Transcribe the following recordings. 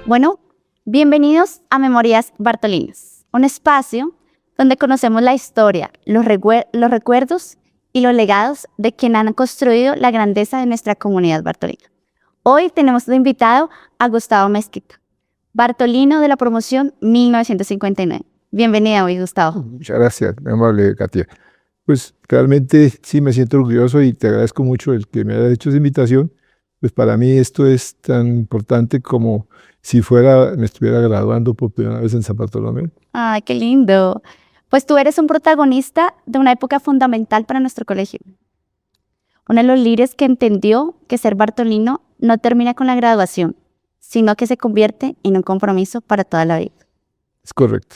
Bueno, bienvenidos a Memorias Bartolinas, un espacio donde conocemos la historia, los recuerdos y los legados de quienes han construido la grandeza de nuestra comunidad bartolina. Hoy tenemos de invitado a Gustavo Mezquita, bartolino de la promoción 1959. Bienvenido hoy, Gustavo. Muchas gracias, muy amable, Katia. Pues realmente sí me siento orgulloso y te agradezco mucho el que me hayas hecho esa invitación. Pues para mí esto es tan importante como si me estuviera graduando por primera vez en San Bartolomé. ¡Ay, qué lindo! Pues tú eres un protagonista de una época fundamental para nuestro colegio. Uno de los líderes que entendió que ser bartolino no termina con la graduación, sino que se convierte en un compromiso para toda la vida. Es correcto.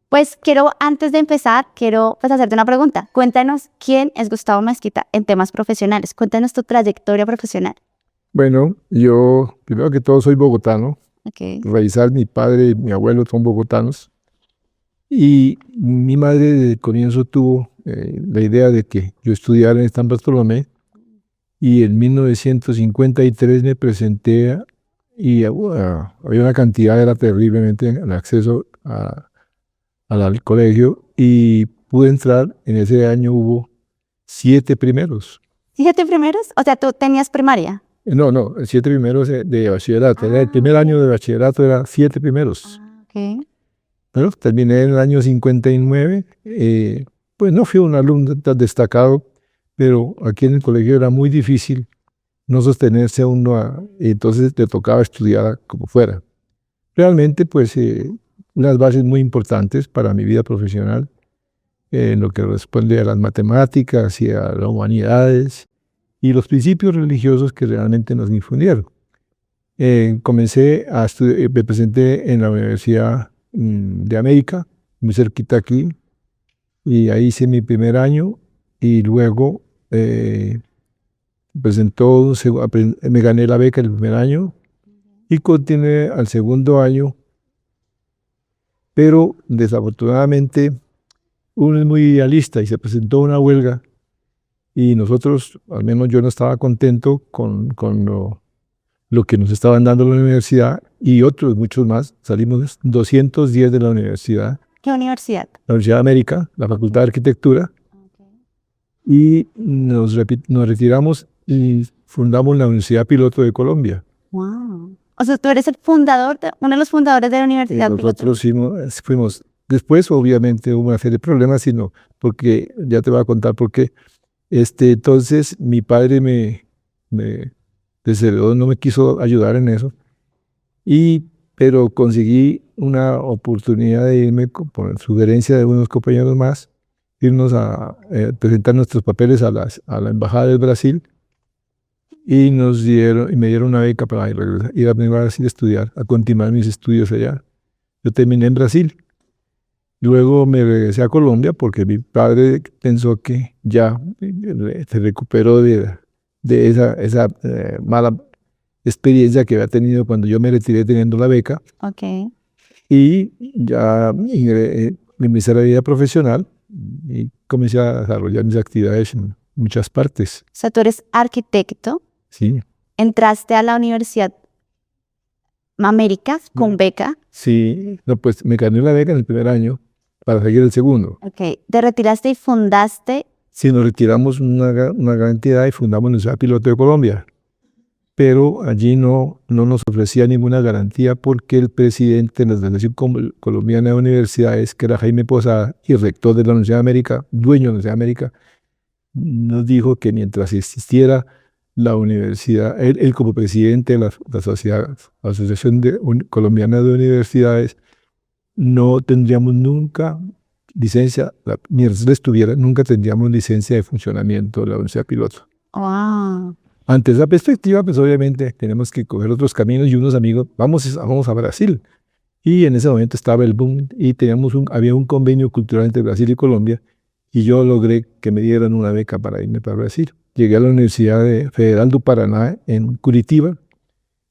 Pues antes de empezar, quiero hacerte una pregunta. Cuéntanos quién es Gustavo Mezquita en temas profesionales. Cuéntanos tu trayectoria profesional. Bueno, yo primero que todo soy bogotano. Okay. Raizal, mi padre y mi abuelo son bogotanos. Y mi madre desde el comienzo tuvo la idea de que yo estudiara en San Bartolomé. Y en 1953 me presenté y había una cantidad, era terriblemente el acceso al colegio, y pude entrar. En ese año hubo 7 primeros. ¿7 primeros? O sea, ¿tú tenías primaria? No, 7 primeros de bachillerato. El primer año de bachillerato era 7 primeros. Okay. Pero terminé en el año 59. Pues no fui un alumno tan destacado, pero aquí en el colegio era muy difícil no sostenerse a uno, entonces te tocaba estudiar como fuera. Realmente, pues, unas bases muy importantes para mi vida profesional, en lo que responde a las matemáticas y a las humanidades y los principios religiosos que realmente nos infundieron. Comencé a estudiar, me presenté en la Universidad de América, muy cerquita aquí, y ahí hice mi primer año, y luego me gané la beca el primer año y continué al segundo año. Pero desafortunadamente uno es muy idealista y se presentó una huelga, y nosotros, al menos yo, no estaba contento con lo que nos estaban dando la universidad, y otros muchos más. Salimos 210 de la universidad. ¿Qué universidad? La Universidad de América, la Facultad de Arquitectura. Y nos retiramos y fundamos la Universidad Piloto de Colombia. Wow. O sea, tú eres uno de los fundadores de la Universidad Piloto. Nosotros fuimos. Después, obviamente, hubo una serie de problemas, sino porque, ya te voy a contar por qué. Entonces, mi padre me desheredó, no me quiso ayudar en eso. Pero conseguí una oportunidad de irme, por sugerencia de unos compañeros más, irnos a presentar nuestros papeles a la Embajada del Brasil, y me dieron una beca para ir a Brasil a estudiar, a continuar mis estudios allá. Yo terminé en Brasil. Luego me regresé a Colombia porque mi padre pensó que ya se recuperó de esa mala experiencia que había tenido cuando yo me retiré teniendo la beca. Okay. Y ya empecé la vida profesional y comencé a desarrollar mis actividades en muchas partes. O sea, tú eres arquitecto. Sí. Entraste a la Universidad América con beca. Sí, no, pues me gané la beca en el primer año para seguir el segundo. Ok, te retiraste y fundaste. Sí, nos retiramos una gran entidad y fundamos la Universidad Piloto de Colombia. Pero allí no nos ofrecía ninguna garantía, porque el presidente de la Asociación Colombiana de Universidades, que era Jaime Posada, y rector de la Universidad de América, dueño de la Universidad de América, nos dijo que mientras existiera la universidad, él como presidente de la Asociación Colombiana de Universidades, no tendríamos nunca licencia, mientras él estuviera, nunca tendríamos licencia de funcionamiento de la Universidad Piloto. Wow. Ante esa perspectiva, pues obviamente tenemos que coger otros caminos, y unos amigos, vamos a Brasil. Y en ese momento estaba el boom, y había un convenio cultural entre Brasil y Colombia, y yo logré que me dieran una beca para irme para Brasil. Llegué a la Universidad Federal do Paraná en Curitiba,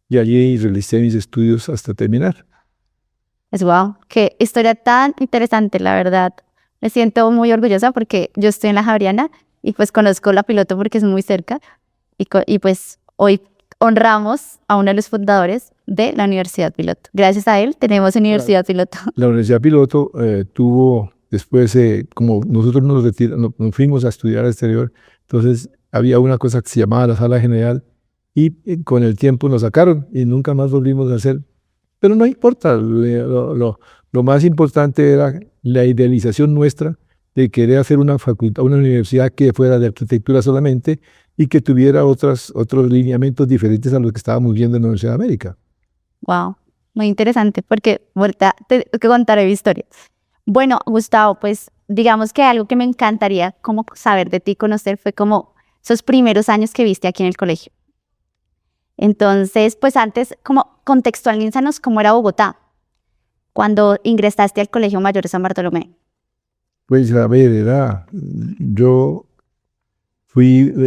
y allí realicé mis estudios hasta terminar. Wow, qué historia tan interesante, la verdad. Me siento muy orgullosa porque yo estoy en la Javeriana y pues conozco la Piloto porque es muy cerca, y pues hoy honramos a uno de los fundadores de la Universidad Piloto. Gracias a él tenemos Universidad Piloto. La Universidad Piloto tuvo, después, como nosotros nos fuimos a estudiar al exterior, entonces había una cosa que se llamaba la Sala General y con el tiempo nos sacaron y nunca más volvimos a hacer. Pero no importa, lo más importante era la idealización nuestra de querer hacer una facultad, una universidad que fuera de arquitectura solamente y que tuviera otros lineamientos diferentes a los que estábamos viendo en la Universidad de América. Wow, muy interesante porque ahorita te contaré mi historia. Bueno, Gustavo, pues digamos que algo que me encantaría como saber de ti, conocer, fue como esos primeros años que viste aquí en el colegio. Entonces, pues antes, como contextualízanos cómo era Bogotá cuando ingresaste al Colegio Mayor de San Bartolomé. Pues a ver, yo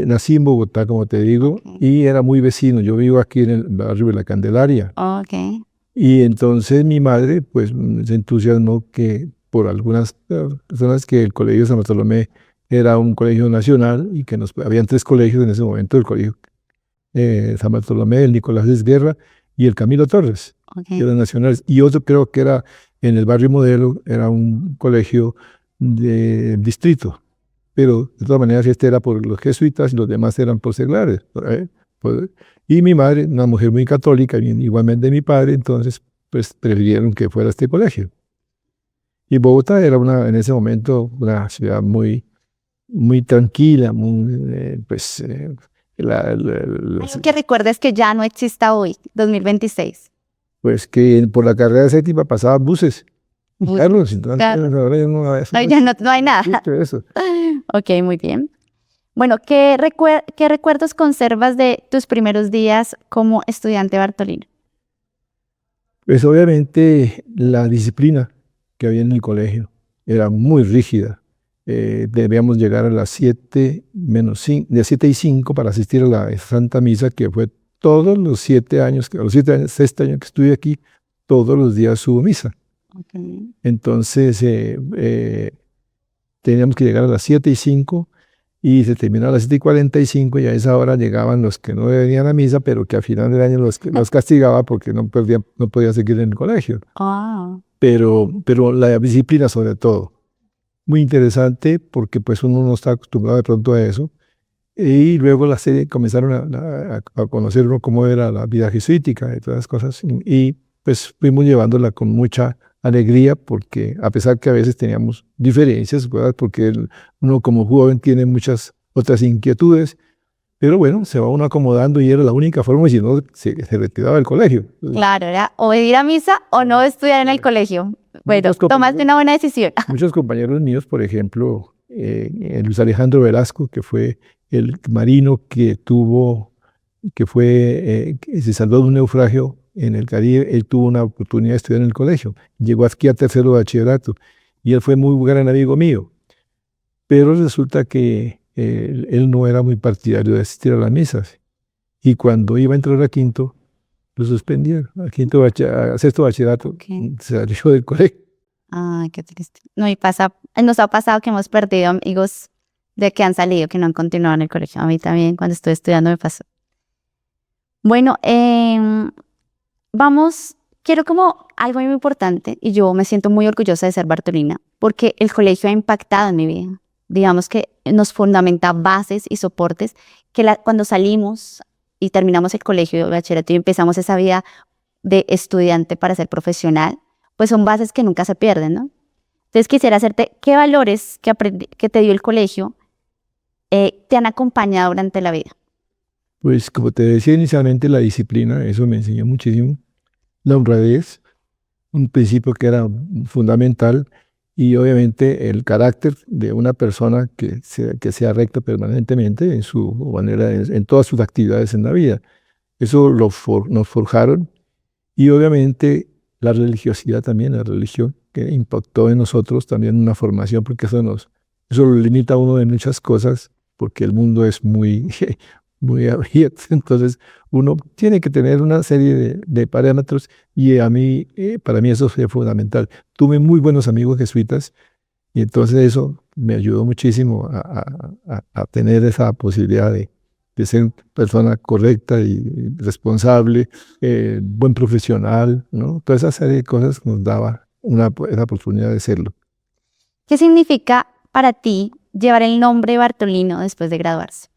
nací en Bogotá, como te digo, y era muy vecino. Yo vivo aquí en el barrio de La Candelaria. Okay. Y entonces mi madre, pues, se entusiasmó que por algunas personas que el Colegio San Bartolomé era un colegio nacional y que habían 3 colegios en ese momento, el Colegio San Bartolomé, el Nicolás Esguerra y el Camilo Torres, que eran nacionales. Y otro creo que era en el barrio Modelo, era un colegio de distrito. Pero de todas maneras este era por los jesuitas y los demás eran por seglares. Y mi madre, una mujer muy católica, igualmente mi padre, entonces pues prefirieron que fuera este colegio. Y Bogotá era en ese momento una ciudad muy, muy tranquila, muy, Algo que recuerdes que ya no exista hoy, 2026. pues que por la carrera séptima pasaban buses. Carlos, entonces, Claro. ahora ya No hay nada. eso. Ok, muy bien. Bueno, ¿qué recuerdos conservas de tus primeros días como estudiante bartolino? Pues obviamente la disciplina que había en el colegio era muy rígida. Debíamos llegar a las 7 menos 5, de 7:05 para asistir a la Santa Misa, que fue todos los 7 años, sexto año que estuve aquí, todos los días hubo misa. Okay. Entonces teníamos que llegar a las 7:05 y se terminaba a las 7:45 y a esa hora llegaban los que no venían a misa, pero que a final del año los castigaba porque no podían seguir en el colegio. Ah. Pero la disciplina sobre todo. Muy interesante porque pues uno no está acostumbrado de pronto a eso. Y luego la serie comenzaron a conocer uno cómo era la vida jesuítica y todas las cosas. Y pues fuimos llevándola con mucha alegría porque a pesar que a veces teníamos diferencias, ¿verdad? Porque uno como joven tiene muchas otras inquietudes, pero bueno, se va uno acomodando y era la única forma, y si no, se retiraba del colegio. Claro, era o ir a misa o no estudiar en el colegio. Bueno, tomaste una buena decisión. Muchos compañeros míos, por ejemplo, Luis Alejandro Velasco, que fue el marino que se salvó de un naufragio en el Caribe, él tuvo una oportunidad de estudiar en el colegio. Llegó aquí a tercero de bachillerato y él fue muy gran amigo mío. Pero resulta que él no era muy partidario de asistir a las misas. Y cuando iba a entrar a quinto, lo suspendieron. A sexto bachillerato, se salió del colegio. Ay, qué triste. No, nos ha pasado que hemos perdido amigos de que han salido, que no han continuado en el colegio. A mí también, cuando estuve estudiando, me pasó. Bueno, quiero como algo muy importante, y yo me siento muy orgullosa de ser bartolina, porque el colegio ha impactado en mi vida. Digamos que nos fundamenta bases y soportes que cuando salimos y terminamos el colegio de bachillerato y empezamos esa vida de estudiante para ser profesional, pues son bases que nunca se pierden, ¿no? Entonces quisiera hacerte, ¿qué valores que te dio el colegio te han acompañado durante la vida? Pues como te decía inicialmente, la disciplina, eso me enseñó muchísimo. La honradez, un principio que era fundamental, y obviamente el carácter de una persona que sea recta permanentemente en su manera, en todas sus actividades en la vida. Eso nos forjaron, y obviamente la religiosidad también, la religión que impactó en nosotros también una formación, porque eso lo limita a uno de muchas cosas, porque el mundo es muy, muy abierto. Entonces uno tiene que tener una serie de parámetros, y para mí eso fue fundamental. Tuve muy buenos amigos jesuitas y entonces eso me ayudó muchísimo a tener esa posibilidad de de ser persona correcta y responsable, buen profesional, ¿no? Toda esa serie de cosas nos daba esa oportunidad de serlo. ¿Qué significa para ti llevar el nombre Bartolino después de graduarse?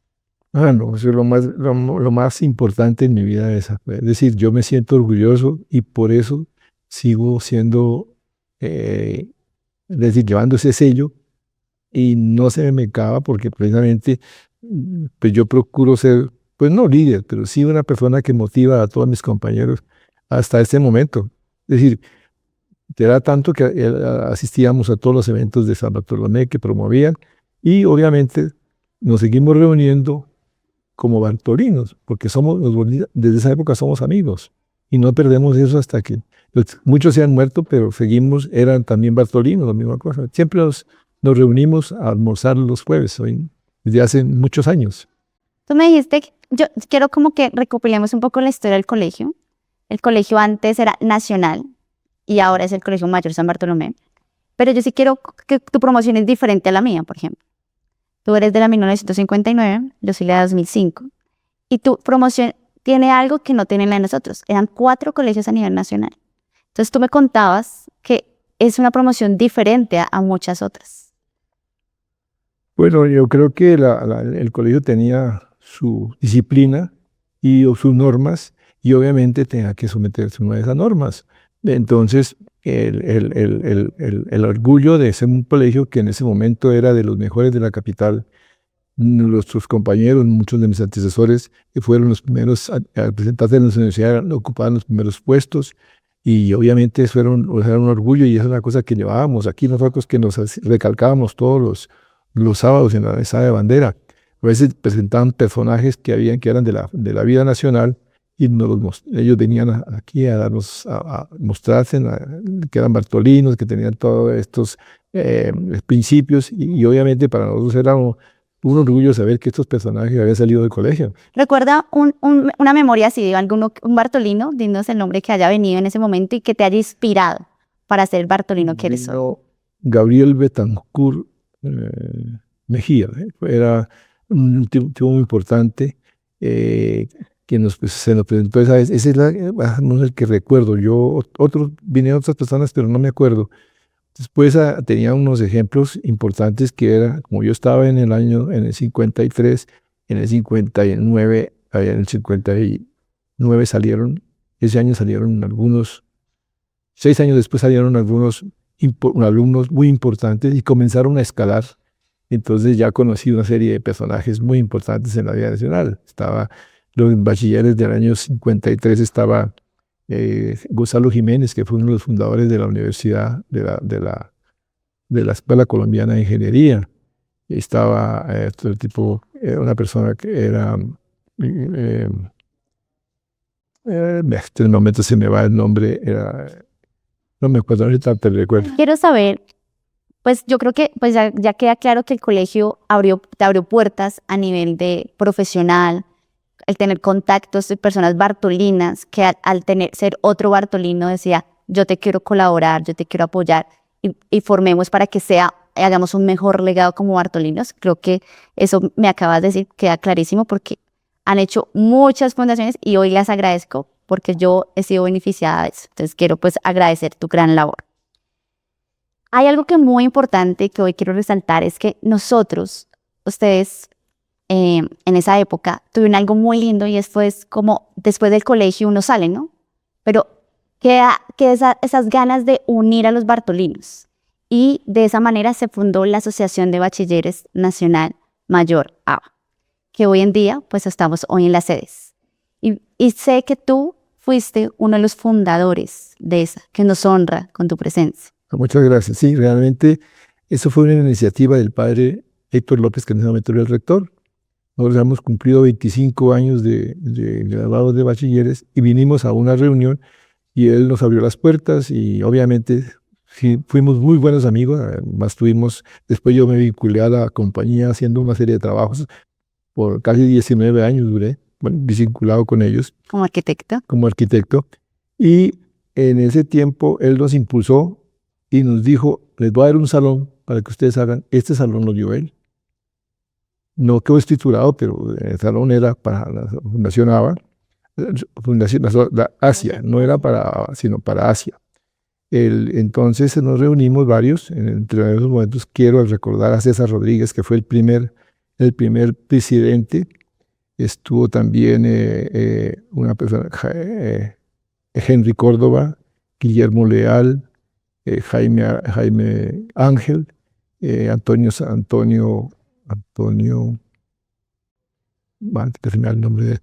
No, eso es lo más importante en mi vida esa. Es decir, yo me siento orgulloso y por eso sigo siendo, es decir, llevando ese sello y no se me acaba porque precisamente pues yo procuro ser, pues no líder, pero sí una persona que motiva a todos mis compañeros hasta este momento. Es decir, era tanto que asistíamos a todos los eventos de San Bartolomé que promovían y obviamente nos seguimos reuniendo como bartolinos, porque desde esa época somos amigos y no perdemos eso hasta que muchos se han muerto, pero seguimos, eran también bartolinos, la misma cosa. Siempre nos reunimos a almorzar los jueves, desde hace muchos años. Tú me dijiste, yo quiero como que recopilemos un poco la historia del colegio. El colegio antes era nacional y ahora es el Colegio Mayor San Bartolomé. Pero yo sí quiero que tu promoción es diferente a la mía, por ejemplo. Tú eres de la 1959, yo soy de la 2005. Y tu promoción tiene algo que no tienen la de nosotros. Eran 4 colegios a nivel nacional. Entonces tú me contabas que es una promoción diferente a muchas otras. Bueno, yo creo que el colegio tenía su disciplina y sus normas y obviamente tenía que someterse a una de esas normas. Entonces, el orgullo de ser un colegio que en ese momento era de los mejores de la capital, nuestros compañeros, muchos de mis antecesores, que fueron los primeros a presentarse en la universidad, ocupaban los primeros puestos, y obviamente eso era un orgullo y esa es una cosa que llevábamos aquí nosotros, que nos recalcábamos todos los sábados en la mesa de bandera. A veces presentaban personajes que eran de la vida nacional, y ellos venían aquí a mostrarse que eran bartolinos, que tenían todos estos principios, y obviamente para nosotros era un orgullo saber que estos personajes habían salido del colegio. ¿Recuerda una memoria así de un bartolino? Dinos el nombre que haya venido en ese momento y que te haya inspirado para ser el bartolino que eres hoy. Gabriel Betancourt Mejía, era un tipo muy importante, que se nos presentó esa vez. Ese es el que recuerdo. Vinieron otras personas, pero no me acuerdo. Después tenía unos ejemplos importantes que era, como yo estaba en el 53, en el 59, en el 59 ese año salieron algunos, 6 años después salieron algunos alumnos muy importantes y comenzaron a escalar. Entonces ya conocí una serie de personajes muy importantes en la vida nacional. Estaba los bachilleres del año 53, estaba Gonzalo Jiménez, que fue uno de los fundadores de la universidad, de la Escuela Colombiana de Ingeniería. Estaba otro tipo, una persona que era, en este momento se me va el nombre, no me acuerdo, ahorita te recuerdo. Quiero saber, pues yo creo que pues ya queda claro que el colegio te abrió puertas a nivel de profesional, el tener contactos de personas bartolinas que al ser otro bartolino decía, yo te quiero colaborar, yo te quiero apoyar y formemos para que hagamos un mejor legado como bartolinos. Creo que eso me acabas de decir, queda clarísimo porque han hecho muchas fundaciones y hoy las agradezco porque yo he sido beneficiada de eso. Entonces quiero pues agradecer tu gran labor. Hay algo que es muy importante que hoy quiero resaltar, es que ustedes en esa época tuvieron algo muy lindo y esto es como después del colegio uno sale, ¿no? Pero queda esas ganas de unir a los bartolinos y de esa manera se fundó la Asociación de Bachilleres Nacional Mayor ABA, que hoy en día pues estamos hoy en las sedes. Y sé que tú fuiste uno de los fundadores de esa, que nos honra con tu presencia. Muchas gracias. Sí, realmente eso fue una iniciativa del padre Héctor López, que en ese momento era el rector. Nosotros hemos cumplido 25 años de graduados de bachilleres y vinimos a una reunión y él nos abrió las puertas y obviamente sí, fuimos muy buenos amigos. Además después yo me vinculé a la compañía haciendo una serie de trabajos. Por casi 19 años duré, vinculado con ellos. ¿Como arquitecto? Como arquitecto. Y en ese tiempo él nos impulsó y nos dijo, les voy a dar un salón para que ustedes hagan. Este salón lo dio él. no quedó escriturado, pero el salón era para la Fundación ABA, Fundación Asia, no era para ABA, sino para Asia. Entonces nos reunimos varios, entre esos momentos quiero recordar a César Rodríguez, que fue el primer presidente. Estuvo también una persona, Henry Córdoba, Guillermo Leal, Jaime Ángel, Antonio, que se me da el nombre de él,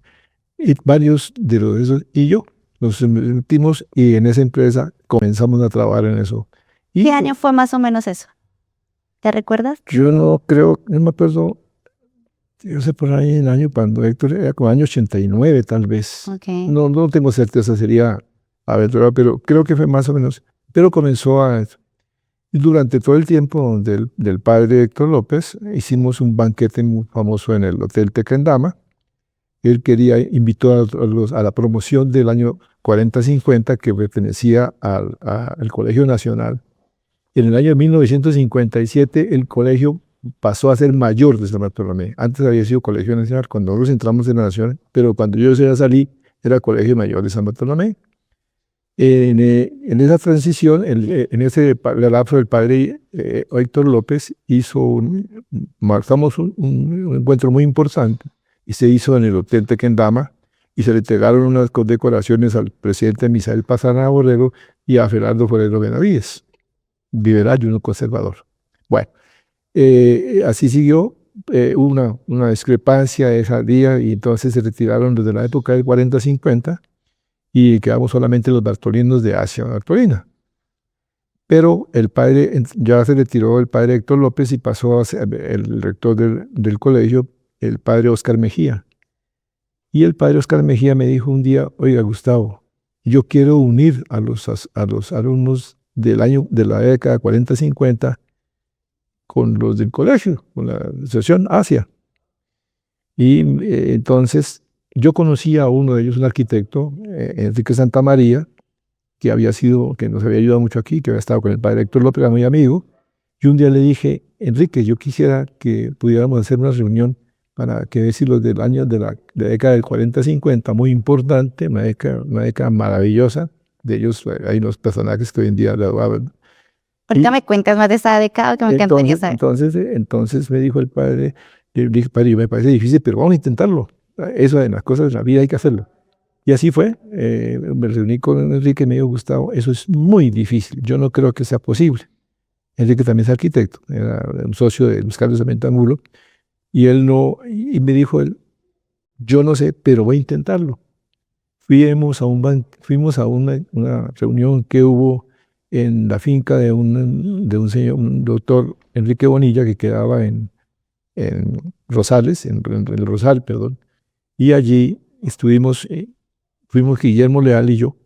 y varios de esos, y yo nos metimos y en esa empresa comenzamos a trabajar en eso. Y ¿Qué año fue más o menos eso? ¿Te recuerdas? yo no creo, no me acuerdo, yo sé por ahí en el año cuando Héctor era como año 89 tal vez. Okay. No tengo certeza, sería aventurado, pero creo que fue más o menos. Pero comenzó y durante todo el tiempo del padre Héctor López, hicimos un banquete muy famoso en el Hotel Tequendama. Él invitó a la promoción del año 40-50 que pertenecía al Colegio Nacional. Y en el año 1957 el colegio pasó a ser mayor de San Bartolomé. Antes había sido Colegio Nacional cuando nosotros entramos en la Nación, pero cuando yo ya salí era Colegio Mayor de San Bartolomé. En esa transición, en ese lapso del padre Héctor López marcamos un encuentro muy importante y se hizo en el Hotel Tequendama y se le entregaron unas condecoraciones al presidente Misael Pastrana Borrego y a Fernando Forero Benavides, liberal y uno conservador. Bueno, así siguió, una discrepancia ese día y entonces se retiraron desde la época del 40-50 y quedamos solamente los bartolinos de Asia Bartolina. Pero el padre, ya se retiró el padre Héctor López y pasó a ser el rector del colegio, el padre Oscar Mejía. Y el padre Oscar Mejía me dijo un día, oiga Gustavo, yo quiero unir a los alumnos de la década 40-50 con los del colegio, con la asociación Asia. Y entonces yo conocí a uno de ellos, un arquitecto, Enrique Santamaría, que nos había ayudado mucho aquí, que había estado con el padre Héctor López, era muy amigo. Y un día le dije, Enrique, yo quisiera que pudiéramos hacer una reunión para que ver si los del año de la década del 40-50, muy importante, una década maravillosa, de ellos hay unos personajes que hoy en día graduaban. Ahorita me cuentas más de esa década que me encantaría saber. Entonces me dijo el padre, le dije, padre, me parece difícil, pero vamos a intentarlo. Eso en las cosas de la vida hay que hacerlo. Y así fue. Me reuní con Enrique y me dijo, Gustavo, eso es muy difícil. Yo no creo que sea posible. Enrique también es arquitecto, era un socio de Luis Carlos de Angulo. Y me dijo él, yo no sé, pero voy a intentarlo. Fuimos a una reunión que hubo en la finca de un señor, un doctor Enrique Bonilla, que quedaba en Rosales, en el Rosal, perdón. Y allí fuimos Guillermo Leal y yo,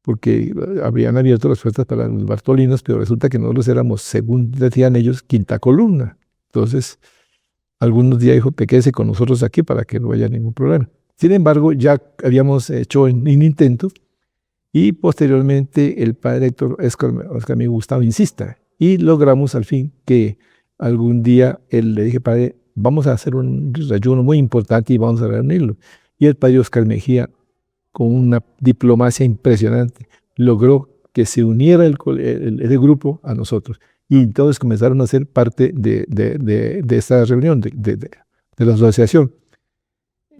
porque habían abierto las puertas para los bartolinos, pero resulta que nosotros éramos, según decían ellos, quinta columna. Entonces, algunos días dijo, quédese con nosotros aquí para que no haya ningún problema. Sin embargo, ya habíamos hecho un intento y posteriormente el padre Héctor Oscar me Gustavo insista y logramos al fin que algún día él le dije, padre, vamos a hacer un desayuno muy importante y vamos a reunirlo. Y el padre Oscar Mejía, con una diplomacia impresionante, logró que se uniera ese grupo a nosotros. Y entonces comenzaron a ser parte de esta reunión, de la asociación.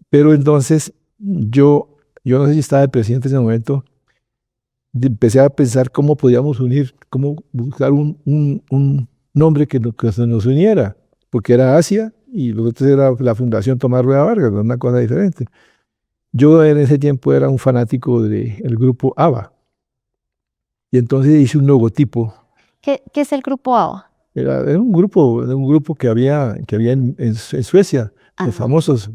Pero entonces yo no sé si estaba el presidente en ese momento, empecé a pensar cómo podíamos unir, cómo buscar un nombre que nos uniera, porque era Asia y los otros era la Fundación Tomás Rueda Vargas, una cosa diferente. Yo en ese tiempo era un fanático del grupo ABBA y entonces hice un logotipo. ¿Qué es el grupo ABBA? Era un grupo que había en Suecia, los famosos,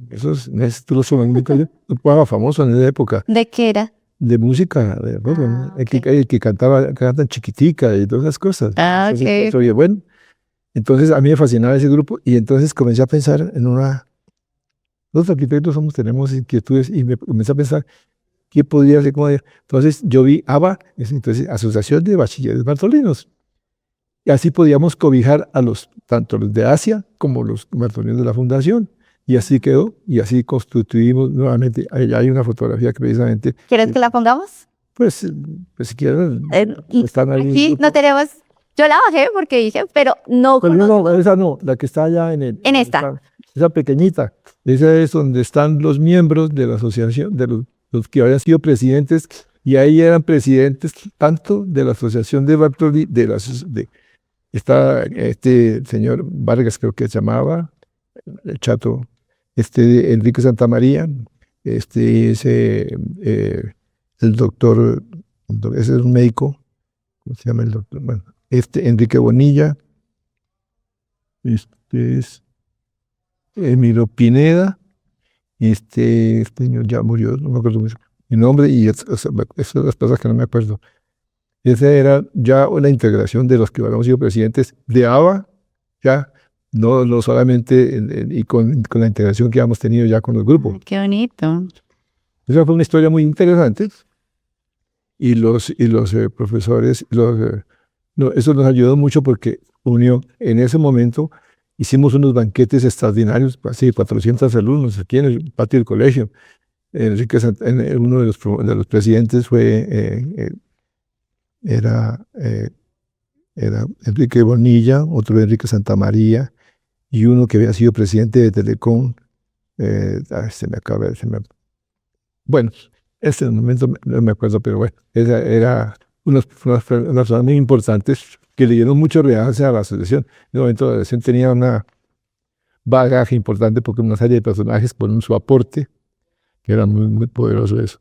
tú lo sabes, un grupo famoso en esa época. ¿De qué era? De música, de rock, el que cantan Chiquitica y todas esas cosas. Okay. Oye, bueno, entonces a mí me fascinaba ese grupo y entonces comencé a pensar los arquitectos tenemos inquietudes y me comencé a pensar qué podría ser. Entonces yo vi ABBA, entonces Asociación de Bachilleres Bartolinos. Y así podíamos cobijar a tanto los de Asia como los bartolinos de la fundación. Y así quedó, y así constituimos nuevamente. Ahí hay una fotografía que precisamente... ¿Quieres que la pongamos? Pues si quieren, están ahí. Aquí no tenemos... Yo la bajé porque dije, pero no... Pero no, esa no, la que está allá en esta. Esa pequeñita. Esa es donde están los miembros de la asociación, de los que habían sido presidentes, y ahí eran presidentes tanto de la asociación de Bartolí, está este señor Vargas, creo que se llamaba, el chato, Enrique Santamaría, el doctor, ese es un médico, ¿cómo se llama el doctor? Bueno, Enrique Bonilla, es Emilio Pineda, este señor ya murió, no me acuerdo mi nombre, y esas son las cosas que no me acuerdo. Esa era ya una integración de los que habíamos sido presidentes de ABA, ya, no solamente y con la integración que habíamos tenido ya con el grupo. Qué bonito. Esa fue una historia muy interesante, y los profesores, eso nos ayudó mucho porque unió, en ese momento hicimos unos banquetes extraordinarios, así 400 alumnos aquí en el patio del colegio. Uno de los presidentes era Enrique Bonilla, otro Enrique Santamaría, y uno que había sido presidente de Telecom. Bueno, este momento no me acuerdo, pero bueno, era unas personas muy importantes que le dieron mucho realce a la asociación. En el momento la asociación tenía una bagaje importante porque una serie de personajes ponen su aporte, que era muy, muy poderoso eso.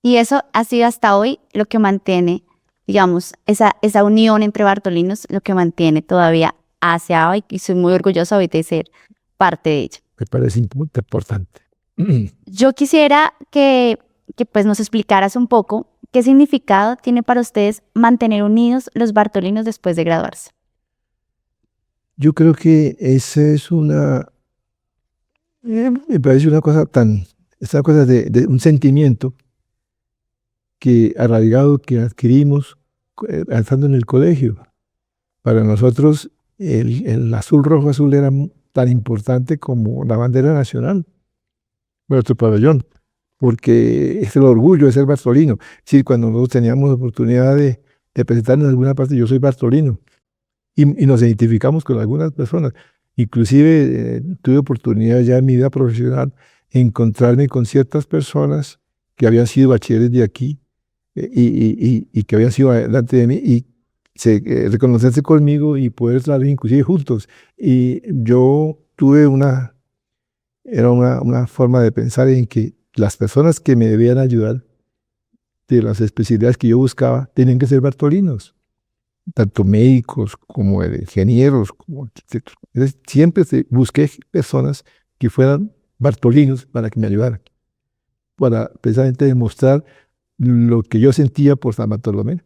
Y eso ha sido hasta hoy lo que mantiene, digamos, esa unión entre bartolinos, lo que mantiene todavía hacia hoy, y soy muy orgullosa hoy de ser parte de ello. Me parece muy importante. Yo quisiera que pues nos explicaras un poco qué significado tiene para ustedes mantener unidos los bartolinos después de graduarse. Yo creo que esa es me parece una cosa de un sentimiento que arraigado que adquirimos estando en el colegio. Para nosotros el azul, rojo, azul era tan importante como la bandera nacional, nuestro pabellón, porque es el orgullo de ser bartolino. Sí, cuando nosotros teníamos la oportunidad de presentarnos en alguna parte, yo soy bartolino, y nos identificamos con algunas personas. Inclusive tuve oportunidad ya en mi vida profesional encontrarme con ciertas personas que habían sido bachilleres de aquí y que habían sido delante de mí y reconocerse conmigo y poder salir inclusive juntos. Y yo tuve una forma de pensar en que las personas que me debían ayudar de las especialidades que yo buscaba tenían que ser bartolinos, tanto médicos como ingenieros, como arquitectos. Siempre busqué personas que fueran bartolinos para que me ayudaran, para precisamente demostrar lo que yo sentía por San Bartolomé.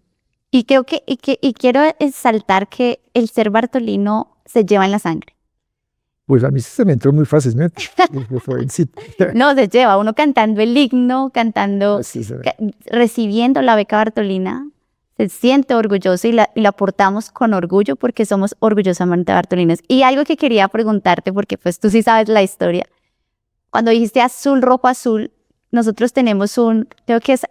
Y creo y quiero exaltar que el ser bartolino se lleva en la sangre. Pues a mí se me entró muy fácilmente. No, se lleva uno cantando el himno, recibiendo la beca Bartolina, se siente orgulloso y la aportamos con orgullo porque somos orgullosamente bartolinos. Y algo que quería preguntarte, porque pues tú sí sabes la historia, cuando dijiste azul, rojo, azul, nosotros tenemos creo que es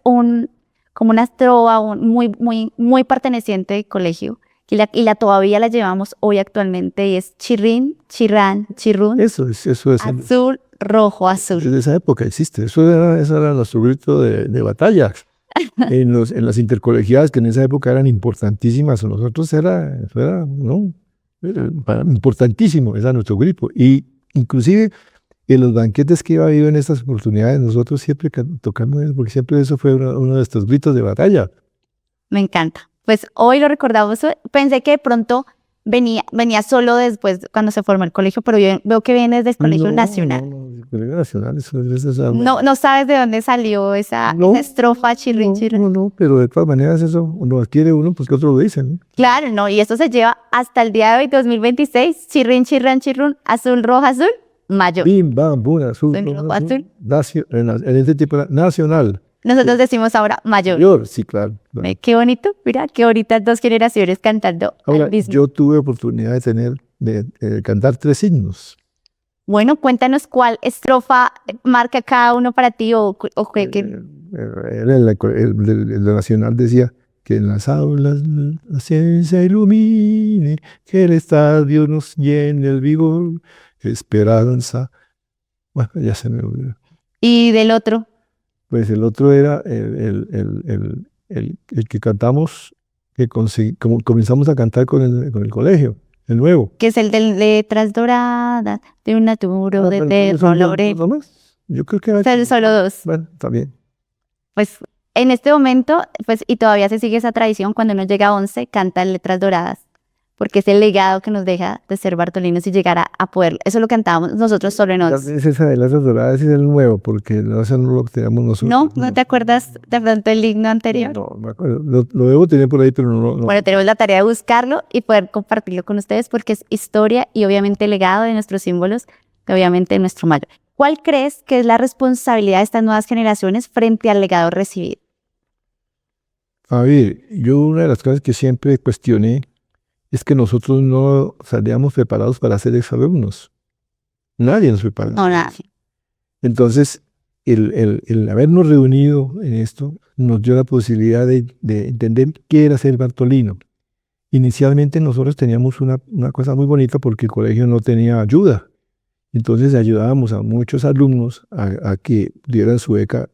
como una trova muy, muy, muy perteneciente del colegio, y todavía la llevamos hoy actualmente, y es chirrín, chirrán, chirrún. Eso es. Azul, rojo, azul. Desde esa época existe. Eso era nuestro grito de batalla. en las intercolegiadas, que en esa época eran importantísimas, nosotros era importantísimo, ese era nuestro grito. Y inclusive en los banquetes que iba a vivir en estas oportunidades, nosotros siempre tocamos eso, porque siempre eso fue uno de estos gritos de batalla. Me encanta. Pues hoy lo recordamos. Pensé que de pronto venía solo después cuando se formó el colegio, pero yo veo que viene desde el Colegio Nacional. El Colegio Nacional, No sabes de dónde salió esa estrofa, chirrín, chirrín. No, pero de todas maneras eso lo adquiere uno, pues que otro lo dice, ¿no? Claro, no, y esto se lleva hasta el día de hoy, 2026, chirrín, chirrán, chirrún, azul, rojo, azul, mayo. Bim, bam, bum, azul, rojo, azul. En este tipo nacional. Nosotros decimos ahora mayor. Mayor, sí, claro. Qué bonito, mira, qué bonitas dos generaciones cantando Ahora, al mismo. yo tuve oportunidad de cantar 3 himnos. Bueno, cuéntanos cuál estrofa marca cada uno para ti o El Nacional decía que en las aulas la ciencia ilumine, que el estadio nos llene el vigor, esperanza. Bueno, ya se me olvidó. Y del otro, Pues el otro era el que cantamos, como comenzamos a cantar con el colegio, el nuevo. que es el de letras doradas, de un naturo de terror. Yo creo que era. Son solo dos. Bueno, está bien. Pues en este momento, pues, y todavía se sigue esa tradición, cuando uno llega a 11, canta letras doradas, porque es el legado que nos deja de ser bartolinos y llegar a poder. Eso lo cantábamos nosotros solo en 11. Es esa de las doradas es el nuevo, porque eso no lo teníamos nosotros. ¿No te acuerdas de pronto el himno anterior? No, me acuerdo. Lo debo tener por ahí, pero no. Bueno, tenemos la tarea de buscarlo y poder compartirlo con ustedes porque es historia y obviamente legado de nuestros símbolos, y obviamente de nuestro mayor. ¿Cuál crees que es la responsabilidad de estas nuevas generaciones frente al legado recibido? A ver, yo una de las cosas que siempre cuestioné es que nosotros no salíamos preparados para ser exalumnos. Nadie nos preparó. No, nada. Entonces, el habernos reunido en esto nos dio la posibilidad de entender qué era ser bartolino. Inicialmente nosotros teníamos una cosa muy bonita porque el colegio no tenía ayuda. Entonces ayudábamos a muchos alumnos a que dieran su beca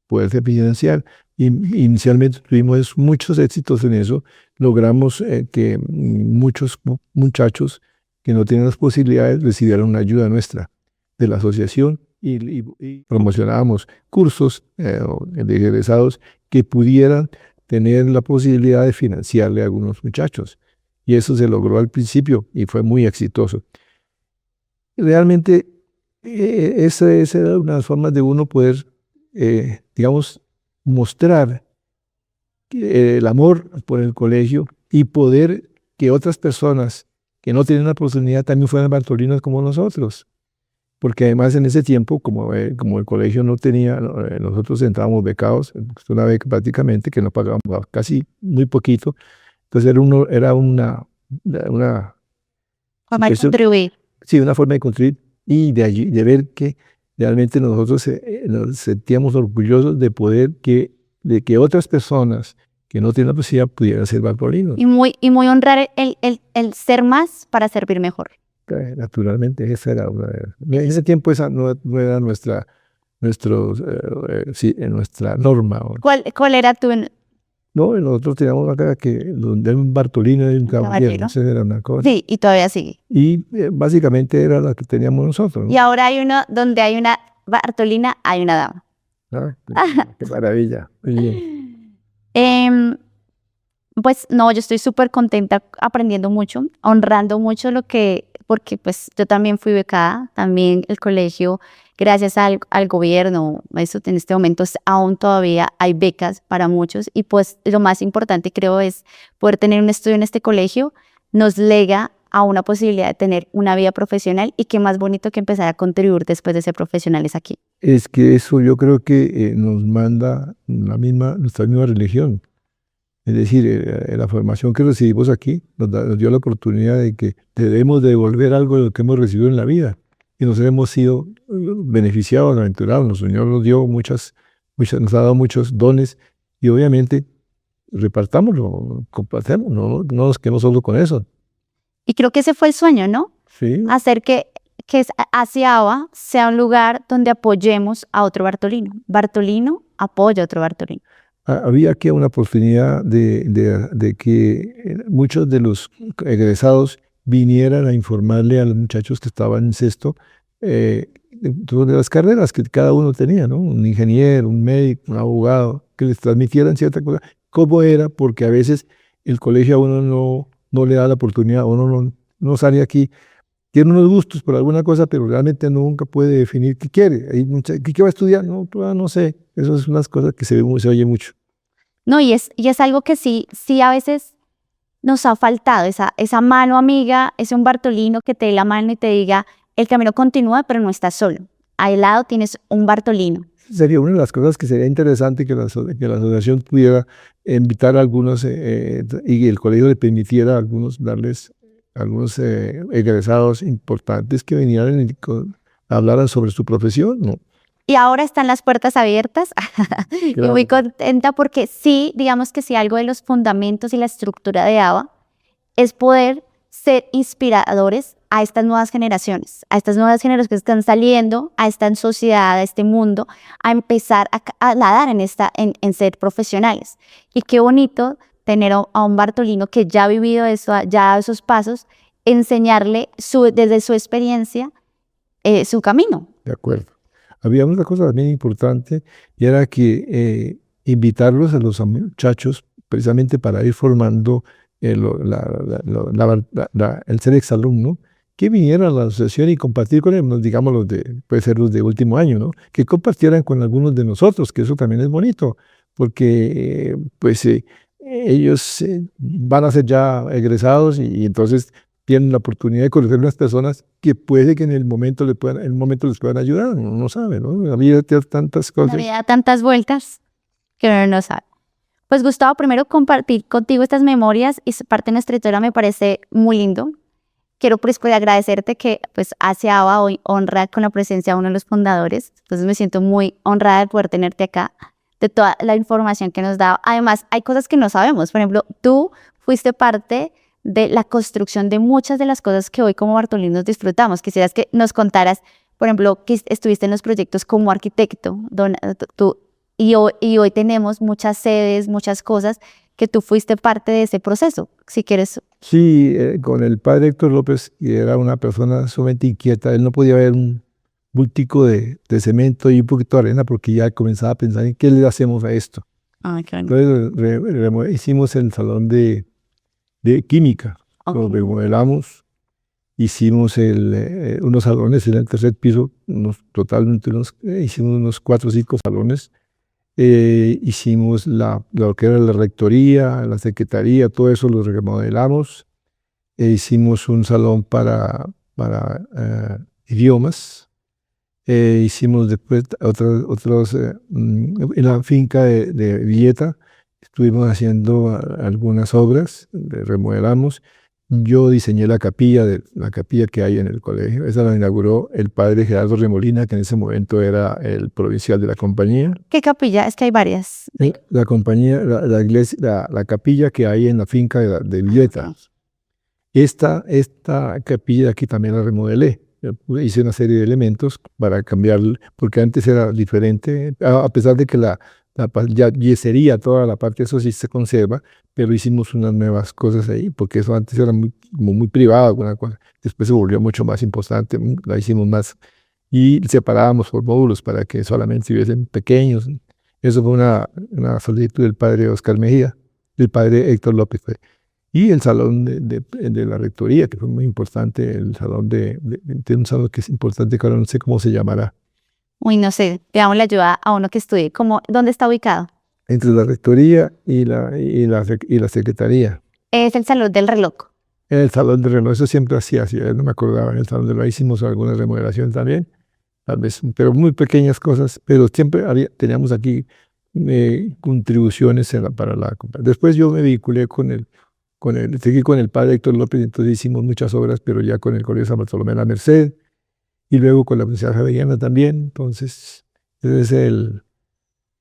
poder financiar. Inicialmente tuvimos muchos éxitos en eso. Logramos que muchos muchachos que no tenían las posibilidades recibieran una ayuda nuestra de la asociación y promocionábamos cursos de egresados que pudieran tener la posibilidad de financiarle a algunos muchachos. Y eso se logró al principio y fue muy exitoso. Realmente esa era una de las formas de uno poder, digamos, mostrar el amor por el colegio y poder que otras personas que no tienen la oportunidad también fueran bartolinos como nosotros. Porque además en ese tiempo, como el colegio no tenía, nosotros entrábamos becados, una beca prácticamente que no pagábamos casi muy poquito. Entonces era una Forma de contribuir. Sí, una forma de construir y de ver que realmente nosotros nos sentíamos orgullosos de poder de que otras personas que no tienen la posibilidad pudieran ser bartolinos. Y muy honrar el ser más para servir mejor. Naturalmente, esa era en ese tiempo esa no era nuestra norma. ¿Cuál era tu? No, nosotros teníamos acá que donde un bartolino y un caballero, esa era una cosa. Sí, y todavía sigue. Y básicamente era la que teníamos nosotros, ¿no? Y ahora hay uno donde hay una bartolina, hay una dama. Qué maravilla. Muy bien. Pues no, yo estoy súper contenta aprendiendo mucho, honrando mucho porque pues yo también fui becada, también el colegio, gracias al gobierno, eso en este momento aún todavía hay becas para muchos y pues lo más importante creo es poder tener un estudio en este colegio, nos lega a una posibilidad de tener una vida profesional y qué más bonito que empezar a contribuir después de ser profesionales aquí. Es que eso yo creo que nos manda nuestra misma religión. Es decir, la formación que recibimos aquí nos dio la oportunidad de que debemos devolver algo de lo que hemos recibido en la vida. Y nos hemos sido beneficiados, aventurados. El Señor nos dio nos ha dado muchos dones y obviamente repartámoslo, compartamos, no nos quedemos solo con eso. Y creo que ese fue el sueño, ¿no? Sí. Hacer que Asiawa sea un lugar donde apoyemos a otro bartolino. Bartolino apoya a otro bartolino. Había aquí una oportunidad de que muchos de los egresados vinieran a informarle a los muchachos que estaban en sexto de las carreras que cada uno tenía, ¿no? Un ingeniero, un médico, un abogado, que les transmitieran cierta cosa. ¿Cómo era? Porque a veces el colegio a uno no le da la oportunidad, uno no sale aquí, tiene unos gustos por alguna cosa, pero realmente nunca puede definir qué quiere. ¿Qué va a estudiar? No sé. Eso es unas cosas que se oye mucho. No, y es algo que sí a veces nos ha faltado, esa mano amiga, es un bartolino que te dé la mano y te diga, el camino continúa, pero no estás solo. Al lado tienes un bartolino sería una de las cosas que sería interesante que que la asociación pudiera invitar a algunos y el colegio le permitiera a algunos darles algunos egresados importantes que vinieran y hablaran sobre su profesión, ¿no? Y ahora están las puertas abiertas y Claro. muy contenta porque sí, digamos que sí, algo de los fundamentos y la estructura de ABA es poder ser inspiradores a estas nuevas generaciones que están saliendo a esta sociedad, a este mundo, a empezar a nadar en ser profesionales. Y qué bonito tener a un Bartolino que ya ha vivido eso, ya ha dado esos pasos, enseñarle desde su experiencia su camino. De acuerdo. Había una cosa también importante y era que invitarlos a los muchachos precisamente para ir formando el ser exalumno, que vinieran a la asociación y compartir con ellos, digamos puede ser los de último año, ¿no? Que compartieran con algunos de nosotros, que eso también es bonito, porque ellos van a ser ya egresados y entonces tienen la oportunidad de conocer unas personas que puede que en el momento les puedan ayudar, uno no sabe, ¿no? La vida tiene tantas cosas. La vida da tantas vueltas que uno no sabe. Pues Gustavo, primero compartir contigo estas memorias y parte de nuestra historia me parece muy lindo. Quiero pues agradecerte que pues hace ABA hoy honra con la presencia de uno de los fundadores. Entonces me siento muy honrada de poder tenerte acá, de toda la información que nos da. Además, hay cosas que no sabemos. Por ejemplo, tú fuiste parte de la construcción de muchas de las cosas que hoy como Bartolinos disfrutamos. Quisieras que nos contaras, por ejemplo, que estuviste en los proyectos como arquitecto, y hoy tenemos muchas sedes, muchas cosas que tú fuiste parte de ese proceso, si quieres. Sí, con el padre Héctor López, que era una persona sumamente inquieta, él no podía ver un bultico de cemento y un poquito de arena porque ya comenzaba a pensar en qué le hacemos a esto. Ay, qué bonito. Entonces hicimos el salón de química, lo remodelamos, hicimos unos salones en el tercer piso, hicimos unos 4 o 5 salones. Hicimos lo que era la rectoría, la secretaría, todo eso lo remodelamos. Hicimos un salón para idiomas. Hicimos después otros en la finca de Villeta, estuvimos haciendo algunas obras, remodelamos. Yo diseñé la capilla que hay en el colegio. Esa la inauguró el padre Gerardo Remolina, que en ese momento era el provincial de la compañía. ¿Qué capilla? Es que hay varias. La compañía, la iglesia, la capilla que hay en la finca de Villeta. Esta capilla de aquí también la remodelé. Hice una serie de elementos para cambiar, porque antes era diferente, a pesar de que la yesería, toda la parte, eso sí se conserva, pero hicimos unas nuevas cosas ahí, porque eso antes era muy privado, alguna cosa. Después se volvió mucho más importante, la hicimos más, y separábamos por módulos para que solamente estuviesen pequeños. Eso fue una solicitud del padre Oscar Mejía, del padre Héctor López. Y el salón de la rectoría, que fue muy importante, el salón de un salón que es importante, que ahora no sé cómo se llamará. Uy, no sé, pidamos la ayuda a uno que estudie. ¿Dónde está ubicado? Entre la rectoría y la secretaría. Es el Salón del Reloj. En el salón de reloj, eso siempre hacía, no me acordaba, en el salón de reloj hicimos alguna remodelación también, tal vez, pero muy pequeñas cosas, pero siempre teníamos aquí contribuciones para la compañía. Después yo me vinculé seguí con el padre Héctor López, entonces hicimos muchas obras, pero ya con el Colegio San Bartolomé de la Merced, y luego con la Universidad Javeriana también. Entonces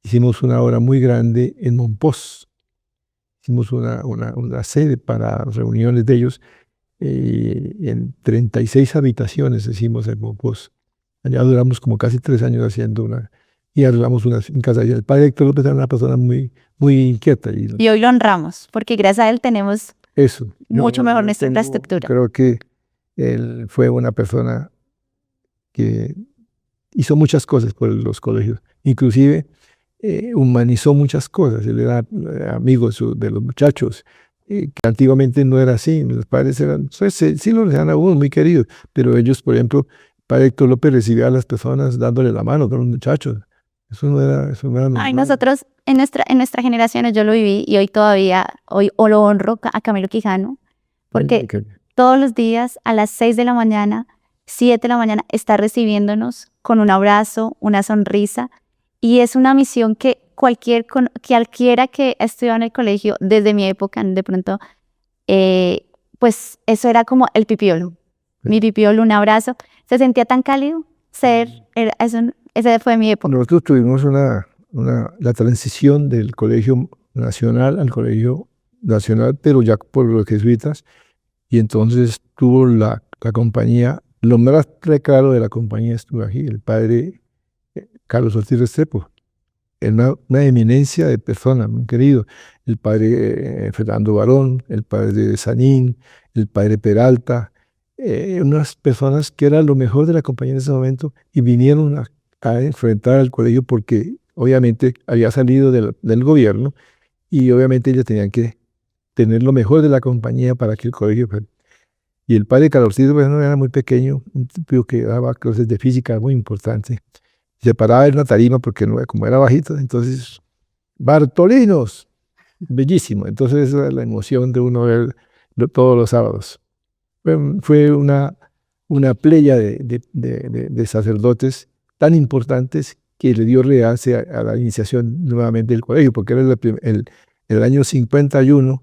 hicimos una obra muy grande en Monpós. Hicimos una sede para reuniones de ellos en 36 habitaciones hicimos en Monpós. Allá duramos como casi 3 años haciendo y arreglamos una casa. Y el padre Héctor López era una persona muy, muy inquieta. Y hoy lo honramos, porque gracias a él tenemos mucho mejor nuestra infraestructura. Creo que él fue una persona que hizo muchas cosas por los colegios, inclusive humanizó muchas cosas. Él era amigo de los muchachos, que antiguamente no era así. Los padres sí los eran a uno muy queridos, pero ellos, por ejemplo, el padre Héctor López recibía a las personas dándole la mano a los muchachos. Eso no era normal. Ay, nosotros en nuestra generación, yo lo viví y hoy lo honro a Camilo Quijano, porque todos los días a las 6 de la mañana, 7 de la mañana, está recibiéndonos con un abrazo, una sonrisa, y es una misión que cualquiera que estudió en el colegio, desde mi época, de pronto, pues eso era como el pipiolo. Mi pipiolo, un abrazo. Se sentía tan cálido. Esa fue mi época. Nosotros tuvimos la transición del Colegio Nacional al Colegio Nacional, pero ya por los jesuitas, y entonces tuvo la compañía, lo más recaro de la compañía estuvo aquí, el padre Carlos Ortiz Restrepo, una eminencia de persona, muy querido, el padre Fernando Barón, el padre Sanín, el padre Peralta, unas personas que eran lo mejor de la compañía en ese momento y vinieron a enfrentar al colegio porque obviamente había salido del gobierno y obviamente ellos tenían que tener lo mejor de la compañía para que el colegio... Y el padre Carlosito, bueno, era muy pequeño, un tipo que daba clases de física muy importante. Se paraba en una tarima porque no, como era bajito, entonces, Bartolinos, bellísimo. Entonces esa era la emoción de uno ver todos los sábados. Fue una playa de sacerdotes tan importantes que le dio realce a la iniciación nuevamente del colegio, porque era el año 51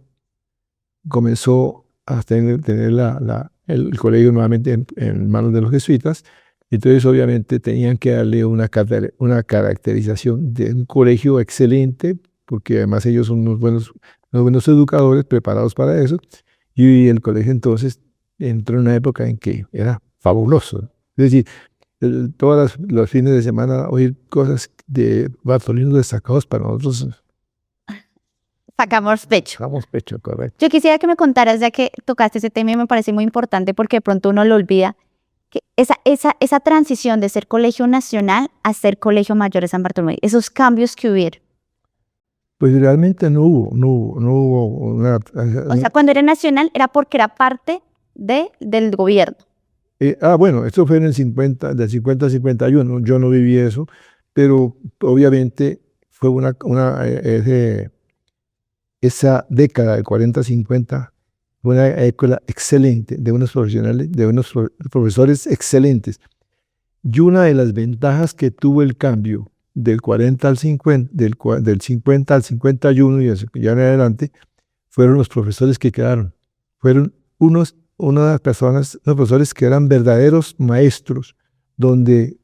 comenzó a tener el colegio nuevamente en manos de los jesuitas. Entonces obviamente tenían que darle una caracterización de un colegio excelente, porque además ellos son unos buenos educadores preparados para eso, y el colegio entonces entró en una época en que era fabuloso. Es decir, todos los fines de semana oír cosas de Bartolinos destacados para nosotros. Sacamos pecho. Sacamos pecho, correcto. Yo quisiera que me contaras, ya que tocaste ese tema y me parece muy importante porque de pronto uno lo olvida, que esa transición de ser colegio nacional a ser colegio mayor de San Bartolomé, esos cambios que hubieron. Pues realmente no hubo una... O sea, cuando era nacional era porque era parte del gobierno. Bueno, esto fue en el 50, del 50 al 51, yo no viví eso, pero obviamente fue esa década del 40-50 fue una escuela excelente, de unos profesionales, de unos profesores excelentes. Y una de las ventajas que tuvo el cambio del 40 al 50, del 50 al 51 y ya en adelante, fueron los profesores que quedaron. Fueron unos profesores que eran verdaderos maestros, donde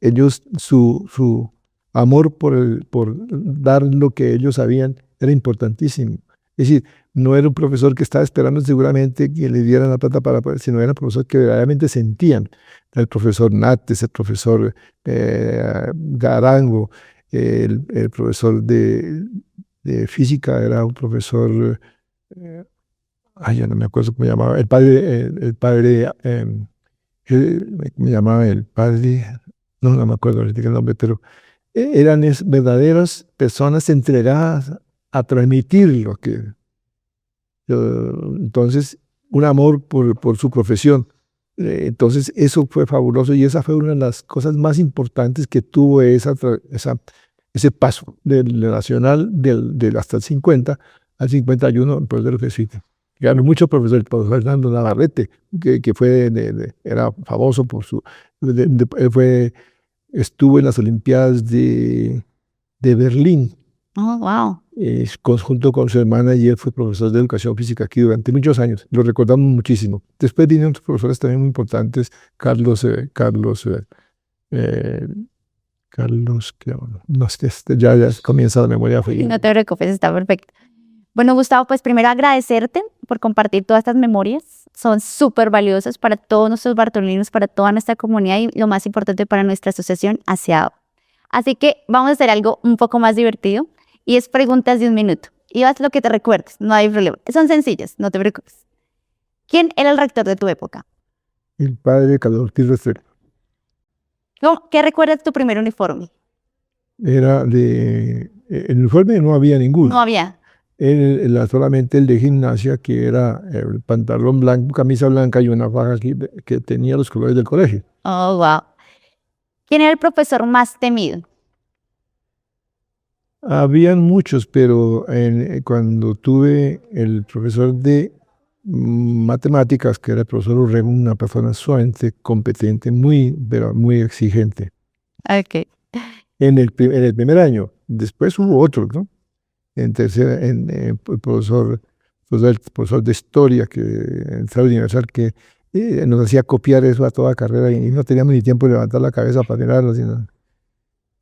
ellos, su amor por dar lo que ellos sabían era importantísimo. Es decir, no era un profesor que estaba esperando seguramente que le dieran la plata para poder, sino era un profesor que verdaderamente sentían. El profesor Nates, el profesor Garango, el profesor de física era un profesor, ya no me acuerdo cómo llamaba, me llamaba el padre, no me acuerdo ahorita el nombre, pero eran verdaderas personas entregadas a transmitir lo que... Entonces, un amor por su profesión. Entonces, eso fue fabuloso y esa fue una de las cosas más importantes que tuvo ese paso del nacional hasta el 50 al 51, el profesor jesuita. Llegaron muchos profesores, el profesor Fernando Navarrete, que era famoso por su... estuvo en las Olimpiadas de Berlín. Oh, wow. Junto con su hermana, y él fue profesor de educación física aquí durante muchos años. Lo recordamos muchísimo. Después vinieron otros profesores también muy importantes, Carlos, no sé, ya comienza la memoria. No te preocupes, está perfecto. Bueno, Gustavo, pues primero agradecerte por compartir todas estas memorias. Son súper valiosas para todos nuestros bartolinos, para toda nuestra comunidad y lo más importante para nuestra asociación ASEADO. Así que vamos a hacer algo un poco más divertido y es preguntas de un minuto. Y haz lo que te recuerdes, no hay problema. Son sencillas, no te preocupes. ¿Quién era el rector de tu época? El padre Carlos Ortiz Restrepo. ¿Qué recuerdas de tu primer uniforme? Era el uniforme no había ninguno. No había. Solamente el de gimnasia, que era el pantalón blanco, camisa blanca y una faja aquí que tenía los colores del colegio. Oh, wow. ¿Quién era el profesor más temido? Habían muchos, pero cuando tuve el profesor de matemáticas, que era el profesor Urrego, una persona sumamente competente, pero muy exigente. Ok. en el primer año. Después hubo otros, ¿no? En tercera, el profesor de historia que en Estado Universal que nos hacía copiar eso a toda carrera y no teníamos ni tiempo de levantar la cabeza para mirarlo, sino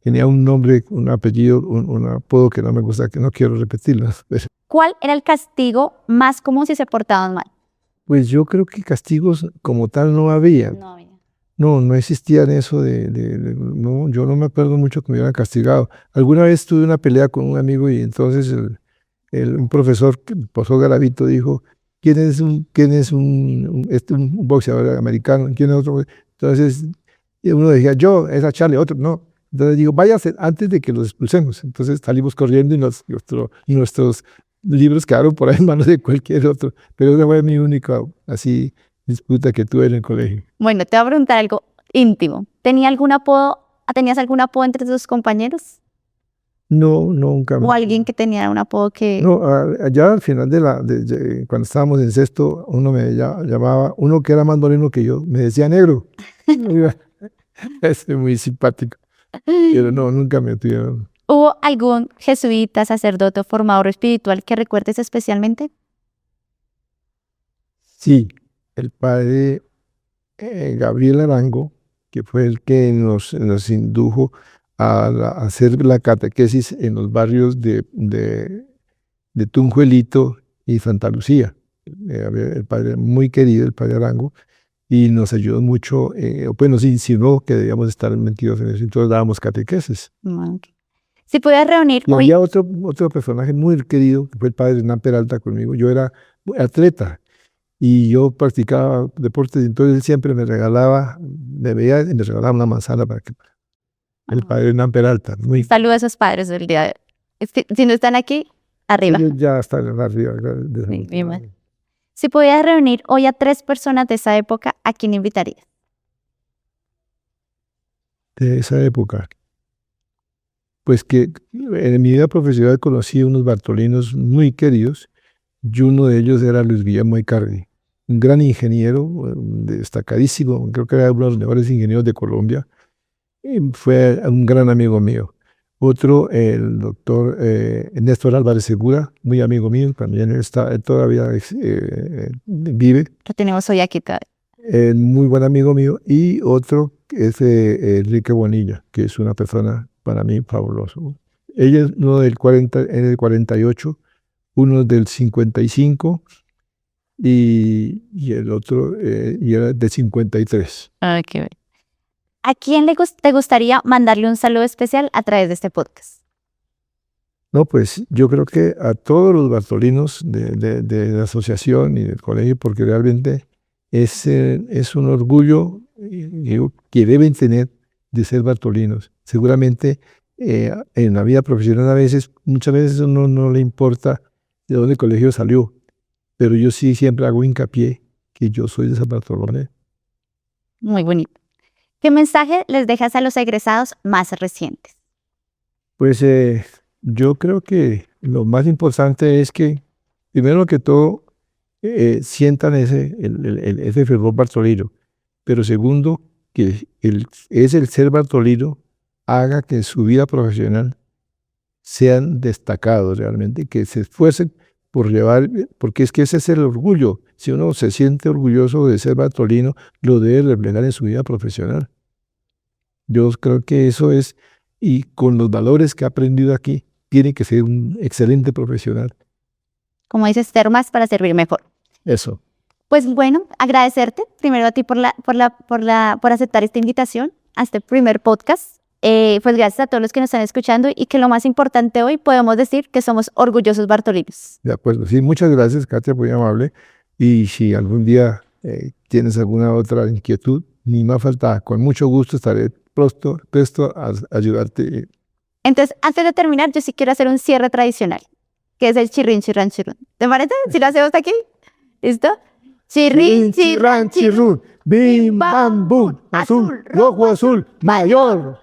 tenía un nombre, un apellido, un apodo que no me gusta, que no quiero repetirlo. ¿Cuál era el castigo más común si se portaban mal? Pues yo creo que castigos como tal no había. No había. No existían eso no, yo no me acuerdo mucho que me hubieran castigado. Alguna vez tuve una pelea con un amigo y entonces un profesor, el profesor Garavito, dijo, ¿quién es un boxeador americano? ¿Quién es otro? Entonces uno decía, yo, es a Charlie, otro, no. Entonces digo, váyase antes de que los expulsemos. Entonces salimos corriendo y nuestros libros quedaron por ahí en manos de cualquier otro. Pero esa fue mi única así disputa que tuve en el colegio. Bueno, te voy a preguntar algo íntimo. ¿Tenías algún apodo entre tus compañeros? No, nunca. ¿O alguien que tenía un apodo que...? No, allá al final cuando estábamos en sexto, uno me llamaba, uno que era más moreno que yo, me decía negro. Es muy simpático. Pero no, nunca me tuvieron. ¿Hubo algún jesuita, sacerdote o formador espiritual que recuerdes especialmente? Sí, el padre Gabriel Arango, que fue el que nos indujo a hacer la catequesis en los barrios de Tunjuelito y Santa Lucía. El padre muy querido, el padre Arango, y nos ayudó mucho, pues nos insinuó que debíamos estar metidos en eso, entonces dábamos catequesis. Si pudieras reunir Y hoy... había otro personaje muy querido, que fue el padre Hernán Peralta conmigo. Yo era atleta y yo practicaba deportes, y entonces él siempre me veía y me regalaba una manzana para que... El padre Hernán Peralta. Saludos a esos padres del día de hoy. Si no están aquí, arriba. Ellos ya están arriba. Sí, si pudieras reunir hoy a 3 personas de esa época, ¿a quién invitarías? De esa época. Pues que en mi vida profesional conocí unos bartolinos muy queridos y uno de ellos era Luis Guillermo Icardi, un gran ingeniero, destacadísimo, creo que era uno de los mejores ingenieros de Colombia, y fue un gran amigo mío. Otro, el doctor Néstor Álvarez Segura, muy amigo mío, también él todavía vive. Lo tenemos hoy aquí todavía. Muy buen amigo mío. Y otro es Enrique Bonilla, que es una persona para mí fabuloso. Ella es uno en el 48, uno del 55 y el otro y era de 53. Qué bien. ¿A quién te gustaría mandarle un saludo especial a través de este podcast? No, pues yo creo que a todos los bartolinos de la asociación y del colegio, porque realmente es un orgullo que deben tener de ser bartolinos. Seguramente en la vida profesional muchas veces uno no le importa de dónde el colegio salió, pero yo sí siempre hago hincapié que yo soy de San Bartolomé. Muy bonito. ¿Qué mensaje les dejas a los egresados más recientes? Pues yo creo que lo más importante es que, primero que todo, sientan ese fervor bartolino, pero segundo, que el ser bartolino haga que en su vida profesional sean destacados realmente, que se esfuercen por llevar, porque es que ese es el orgullo. Si uno se siente orgulloso de ser bartolino, lo debe reflejar en su vida profesional. Yo creo que eso es, y con los valores que ha aprendido aquí, tiene que ser un excelente profesional. Como dices, ser más para servir mejor. Eso. Pues bueno, agradecerte primero a ti por aceptar esta invitación a este primer podcast. Pues gracias a todos los que nos están escuchando y que lo más importante hoy podemos decir que somos orgullosos bartolinos. De acuerdo, sí, muchas gracias, Katia, muy amable. Y si algún día tienes alguna otra inquietud, ni más falta, con mucho gusto estaré presto a ayudarte. Entonces, antes de terminar, yo sí quiero hacer un cierre tradicional, que es el chirrín, chirrán, chirrún. ¿Te parece? Si lo hacemos aquí, ¿listo? Chirrín, chirrán, chirrún, bim, bam, bum, azul, rojo, azul, mayor.